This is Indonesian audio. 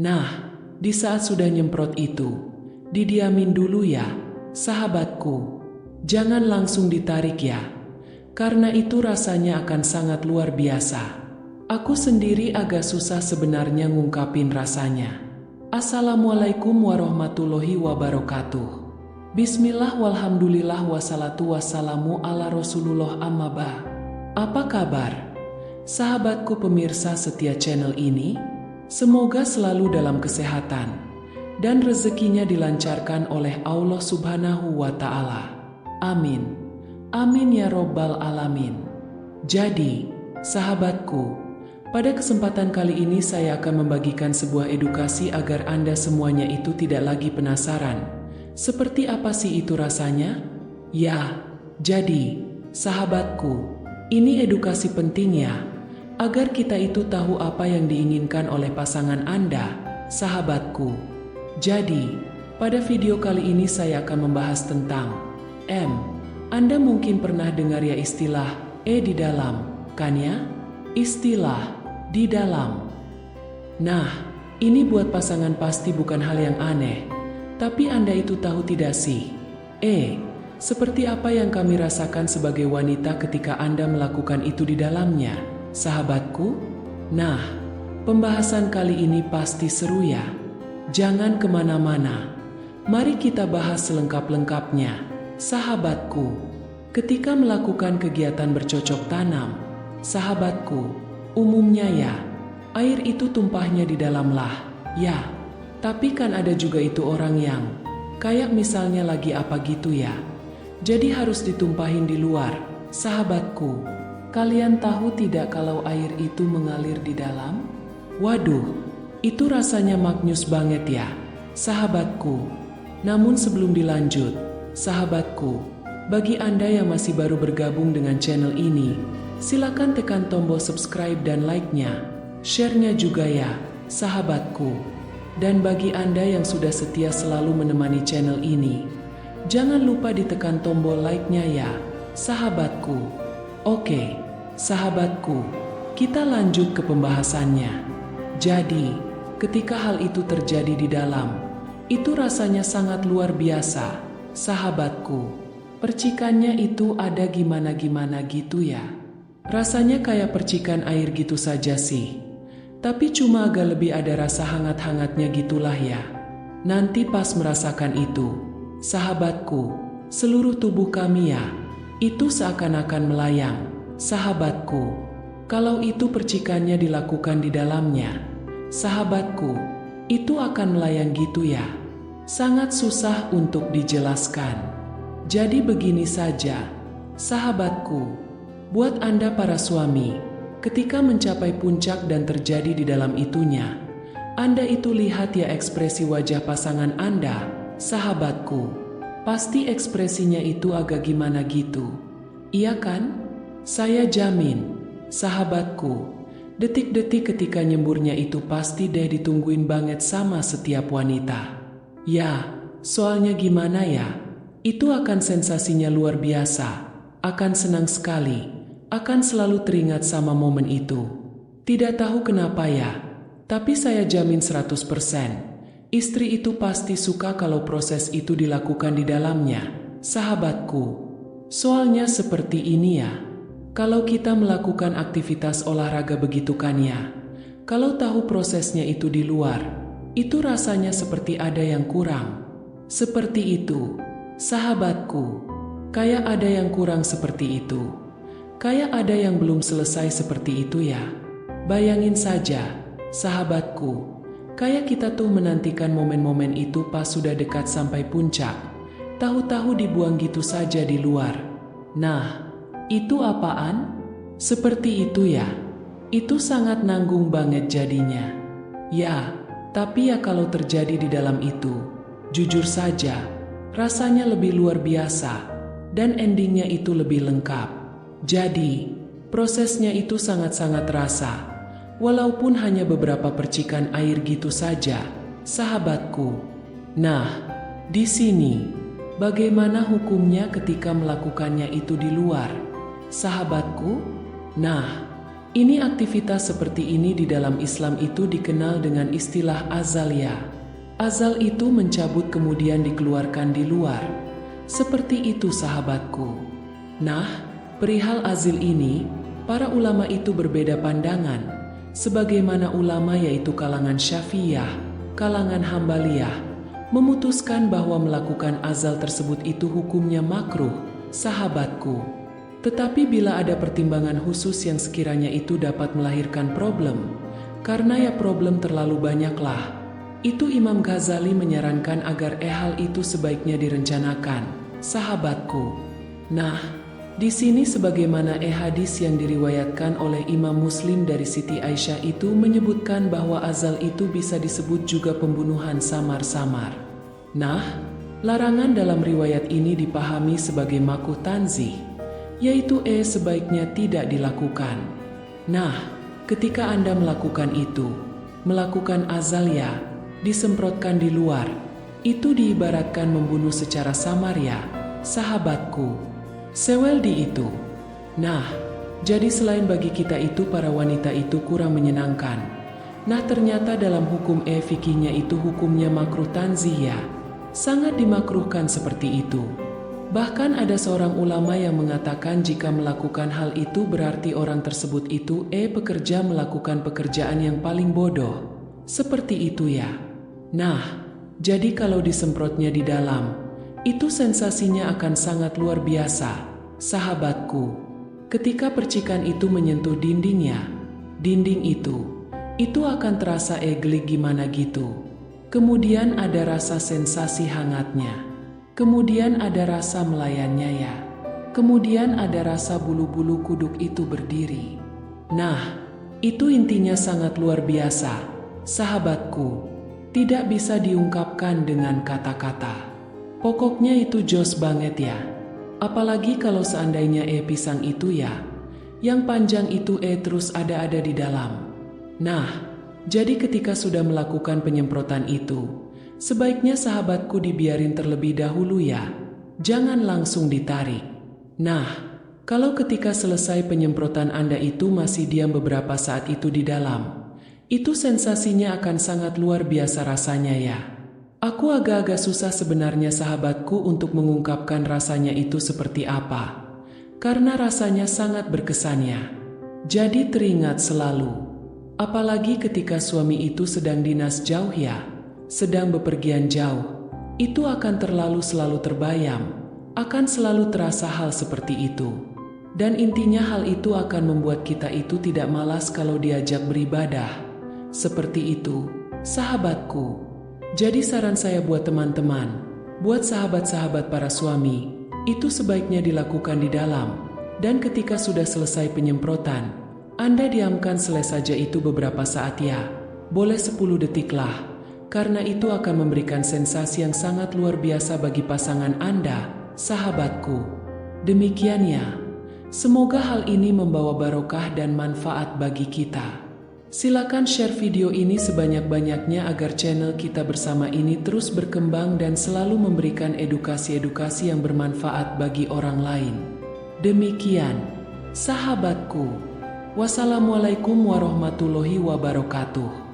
Nah, di saat sudah nyemprot itu, didiamin dulu ya, sahabatku. Jangan langsung ditarik ya, karena itu rasanya akan sangat luar biasa. Aku sendiri agak susah sebenarnya ngungkapin rasanya. Assalamualaikum warahmatullahi wabarakatuh. Bismillah walhamdulillah wassalatu wassalamu ala rasulullah amma ba. Apa kabar? Sahabatku pemirsa setia channel ini, semoga selalu dalam kesehatan dan rezekinya dilancarkan oleh Allah Subhanahu wa Ta'ala. Amin. Amin ya Robbal Alamin. Jadi, sahabatku, pada kesempatan kali ini saya akan membagikan sebuah edukasi agar Anda semuanya itu tidak lagi penasaran. Seperti apa sih itu rasanya? Ya, jadi, sahabatku, ini edukasi penting ya, agar kita itu tahu apa yang diinginkan oleh pasangan Anda, sahabatku. Jadi, pada video kali ini saya akan membahas tentang Anda mungkin pernah dengar ya istilah di dalam, kan ya? Istilah di dalam. Nah, ini buat pasangan pasti bukan hal yang aneh. Tapi Anda itu tahu tidak sih? Seperti apa yang kami rasakan sebagai wanita ketika Anda melakukan itu di dalamnya, sahabatku? Nah, pembahasan kali ini pasti seru ya. Jangan kemana-mana. Mari kita bahas selengkap-lengkapnya, sahabatku. Ketika melakukan kegiatan bercocok tanam, sahabatku, umumnya ya, air itu tumpahnya di dalam lah, ya. Tapi kan ada juga itu orang yang, kayak misalnya lagi apa gitu ya. Jadi harus ditumpahin di luar, sahabatku. Kalian tahu tidak kalau air itu mengalir di dalam? Waduh, itu rasanya maknyus banget ya, sahabatku. Namun sebelum dilanjut, sahabatku, bagi Anda yang masih baru bergabung dengan channel ini, silakan tekan tombol subscribe dan like-nya, share-nya juga ya, sahabatku. Dan bagi Anda yang sudah setia selalu menemani channel ini, jangan lupa ditekan tombol like-nya ya, sahabatku. Oke, sahabatku, kita lanjut ke pembahasannya. Jadi, ketika hal itu terjadi di dalam, itu rasanya sangat luar biasa, sahabatku. Percikannya itu ada gimana-gimana gitu ya. Rasanya kayak percikan air gitu saja sih. Tapi cuma agak lebih ada rasa hangat-hangatnya gitulah ya. Nanti pas merasakan itu, sahabatku, seluruh tubuh kami ya, itu seakan-akan melayang, sahabatku. Kalau itu percikannya dilakukan di dalamnya, sahabatku, itu akan melayang gitu ya. Sangat susah untuk dijelaskan. Jadi begini saja, sahabatku, buat Anda para suami, ketika mencapai puncak dan terjadi di dalam itunya, Anda itu lihat ya ekspresi wajah pasangan Anda, sahabatku. Pasti ekspresinya itu agak gimana gitu. Iya kan? Saya jamin, sahabatku, detik-detik ketika nyemburnya itu pasti deh ditungguin banget sama setiap wanita. Ya, soalnya gimana ya? Itu akan sensasinya luar biasa, akan senang sekali. Akan selalu teringat sama momen itu. Tidak tahu kenapa ya, tapi saya jamin 100%. Istri itu pasti suka kalau proses itu dilakukan di dalamnya, sahabatku. Soalnya seperti ini ya, kalau kita melakukan aktivitas olahraga begitu kan ya, kalau tahu prosesnya itu di luar, itu rasanya seperti ada yang kurang. Seperti itu, sahabatku, kayak ada yang kurang seperti itu. Kayak ada yang belum selesai seperti itu ya. Bayangin saja, sahabatku, kayak kita tuh menantikan momen-momen itu pas sudah dekat sampai puncak. Tahu-tahu dibuang gitu saja di luar. Nah, itu apaan? Seperti itu ya. Itu sangat nanggung banget jadinya. Ya, tapi ya kalau terjadi di dalam itu, jujur saja, rasanya lebih luar biasa. Dan endingnya itu lebih lengkap. Jadi, prosesnya itu sangat-sangat terasa, walaupun hanya beberapa percikan air gitu saja, sahabatku. Nah, di sini, bagaimana hukumnya ketika melakukannya itu di luar, sahabatku? Nah, Ini aktivitas seperti ini di dalam Islam itu dikenal dengan istilah azaliyah. Azal itu mencabut kemudian dikeluarkan di luar. Seperti itu sahabatku. Nah, perihal azil ini, para ulama itu berbeda pandangan. Sebagaimana ulama yaitu kalangan Syafi'iyah, kalangan Hambaliyah, memutuskan bahwa melakukan azal tersebut itu hukumnya makruh, sahabatku. Tetapi bila ada pertimbangan khusus yang sekiranya itu dapat melahirkan problem, karena ya problem terlalu banyaklah, itu Imam Ghazali menyarankan agar hal itu sebaiknya direncanakan, sahabatku. Nah, di sini sebagaimana hadis yang diriwayatkan oleh Imam Muslim dari Siti Aisyah itu menyebutkan bahwa azal itu bisa disebut juga pembunuhan samar-samar. Nah, larangan dalam riwayat ini dipahami sebagai makruh tanzih, yaitu sebaiknya tidak dilakukan. Nah, ketika Anda melakukan itu, melakukan azaliyah, disemprotkan di luar, itu diibaratkan membunuh secara samar ya, sahabatku. Seweldi itu. Nah, jadi selain bagi kita itu para wanita itu kurang menyenangkan. Nah ternyata dalam hukum fikihnya itu hukumnya makruh tanzih ya. Sangat dimakruhkan seperti itu. Bahkan ada seorang ulama yang mengatakan jika melakukan hal itu berarti orang tersebut itu pekerja melakukan pekerjaan yang paling bodoh. Seperti itu ya. Nah, jadi kalau disemprotnya di dalam, itu sensasinya akan sangat luar biasa, sahabatku. Ketika percikan itu menyentuh dindingnya, dinding itu akan terasa geli gimana gitu. Kemudian ada rasa sensasi hangatnya. Kemudian ada rasa melayannya ya. Kemudian ada rasa bulu-bulu kuduk itu berdiri. Nah, itu intinya sangat luar biasa, sahabatku. Tidak bisa diungkapkan dengan kata-kata. Pokoknya itu jos banget ya. Apalagi kalau seandainya pisang itu ya, yang panjang itu terus ada di dalam. Nah, jadi ketika sudah melakukan penyemprotan itu, sebaiknya sahabatku dibiarin terlebih dahulu ya. Jangan langsung ditarik. Nah, kalau ketika selesai penyemprotan Anda itu masih diam beberapa saat itu di dalam, itu sensasinya akan sangat luar biasa rasanya ya. Aku agak-agak susah sebenarnya sahabatku untuk mengungkapkan rasanya itu seperti apa. Karena rasanya sangat berkesan ya. Jadi teringat selalu. Apalagi ketika suami itu sedang dinas jauh ya. Sedang bepergian jauh, itu akan selalu terbayang, akan selalu terasa hal seperti itu. Dan intinya hal itu akan membuat kita itu tidak malas kalau diajak beribadah. Seperti itu, sahabatku. Jadi saran saya buat teman-teman, buat sahabat-sahabat para suami, itu sebaiknya dilakukan di dalam. Dan ketika sudah selesai penyemprotan, Anda diamkan selesai saja itu beberapa saat ya, boleh 10 detik lah. Karena itu akan memberikan sensasi yang sangat luar biasa bagi pasangan Anda, sahabatku. Demikian ya. Semoga hal ini membawa barokah dan manfaat bagi kita. Silakan share video ini sebanyak-banyaknya agar channel kita bersama ini terus berkembang dan selalu memberikan edukasi-edukasi yang bermanfaat bagi orang lain. Demikian, sahabatku. Wassalamualaikum warahmatullahi wabarakatuh.